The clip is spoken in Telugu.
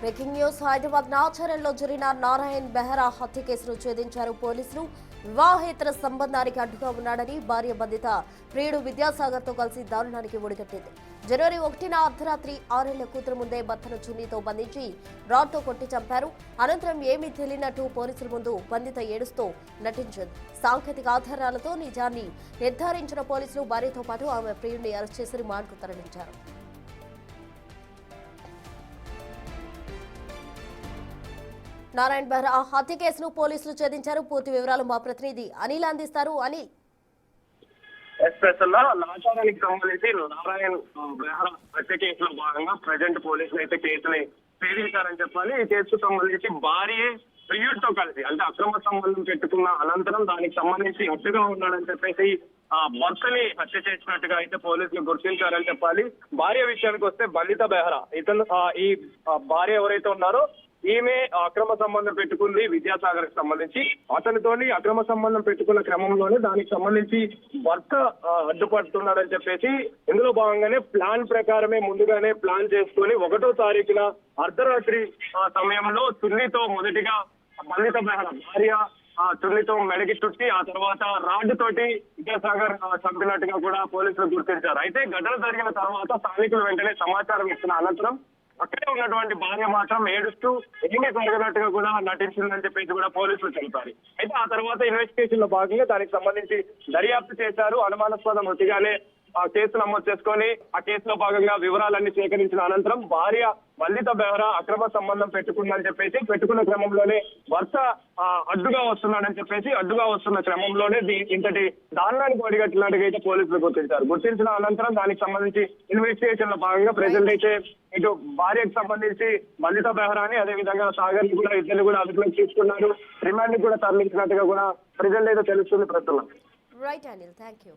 బ్రేకింగ్ న్యూస్ హైదరాబాద్ నాచారంలో జరిగిన నారాయణ్ బెహ్రా హత్య కేసును ఛేదించారు పోలీసులు. వివాహేతర సంబంధానికి అడ్డుగా ఉన్నాడని భార్య బంధిత ప్రియుడు విద్యాసాగర్ తో కలిసి దారుణానికి ఒడిగట్టింది. జనవరి 1న అర్ధరాత్రి 6 ఏళ్ల కూతురు ముందే భర్తను చున్నీతో బంధించి రాడ్తో కొట్టి చంపారు. అనంతరం ఏమీ తెలియనట్టు పోలీసుల ముందు బంధిత ఏడుస్తూ నటించింది. సాంకేతిక ఆధారాలతో నిజాన్ని నిర్ధారించిన పోలీసులు భార్యతో పాటు ఆమె ప్రియుడిని అరెస్ట్ చేసి రిమాండ్కు తరలించారు. నారాయణ్ బెహ్రా హత్య కేసును పోలీసులు ఛేదించారు. పూర్తి వివరాలు మా ప్రతినిధి అనిల్ అందిస్తారు. అనిల్, నాచారానికి సంబంధించి నారాయణ్ బెహ్రా హత్య కేసులో భాగంగా ప్రజెంట్ పోలీసులు అయితే కేసుని ఛేదించారని చెప్పాలి. ఈ కేసుకు సంబంధించి భార్య ప్రియుడితో కలిసి అంటే అక్రమ సంబంధం పెట్టుకున్న అనంతరం దానికి సంబంధించి అడ్డుగా ఉన్నాడని చెప్పేసి భర్తని హత్య చేసినట్టుగా అయితే పోలీసులు గుర్తించారని చెప్పాలి. భార్య విషయానికి వస్తే బంధిత బెహ్రా ఇతను ఈ భార్య ఎవరైతే ఉన్నారో ఈమె అక్రమ సంబంధం పెట్టుకుంది విద్యాసాగర్ కి సంబంధించి. అతనితోని అక్రమ సంబంధం పెట్టుకున్న క్రమంలోనే దానికి సంబంధించి భర్త అడ్డుపడుతున్నాడని చెప్పేసి ఇందులో భాగంగానే ప్లాన్ ప్రకారమే ముందుగానే ప్లాన్ చేసుకుని 1వ తారీఖున అర్ధరాత్రి సమయంలో చున్నీతో మొదటిగా బంధిత బెహ్రా భార్య చున్నీతో మెడకి చుట్టి ఆ తర్వాత రాడ్డు తోటి విద్యాసాగర్ చంపినట్టుగా కూడా పోలీసులు గుర్తించారు. అయితే ఘటన జరిగిన తర్వాత స్థానికులు వెంటనే సమాచారం ఇచ్చిన అనంతరం అక్కడే ఉన్నటువంటి భార్య మాత్రం ఏడుస్తూ ఏమీ జరగనట్టుగా కూడా నటించిందని చెప్పేసి కూడా పోలీసులు తెలిపారు. అయితే ఆ తర్వాత ఇన్వెస్టిగేషన్ లో భాగంగా దానికి సంబంధించి దర్యాప్తు చేశారు. అనుమానాస్పద మృతిగానే ఆ కేసు నమోదు చేసుకొని ఆ కేసులో భాగంగా వివరాలన్నీ సేకరించిన అనంతరం భార్య బంధిత బెహ్రా అక్రమ సంబంధం పెట్టుకుందని చెప్పేసి పెట్టుకున్న క్రమంలోనే భర్త అడ్డుగా వస్తున్నాడని చెప్పేసి అడ్డుగా వస్తున్న క్రమంలోనే ఇంతటి దారుణానికి ఒడిగట్టినట్టుగా అయితే పోలీసులు గుర్తించిన అనంతరం దానికి సంబంధించి ఇన్వెస్టిగేషన్ లో భాగంగా ప్రజెంట్ అయితే ఇటు భార్యకు సంబంధించి బంధిత బెహ్రాని అదే విధంగా సాగర్ ని కూడా ఇద్దరు కూడా అదుపులోకి తీసుకున్నారు. రిమాండ్ ని కూడా తరలించినట్టుగా కూడా ప్రజెంట్ అయితే తెలుస్తుంది. ప్రస్తుతం రైట్ అనిల్, థ్యాంక్ యూ.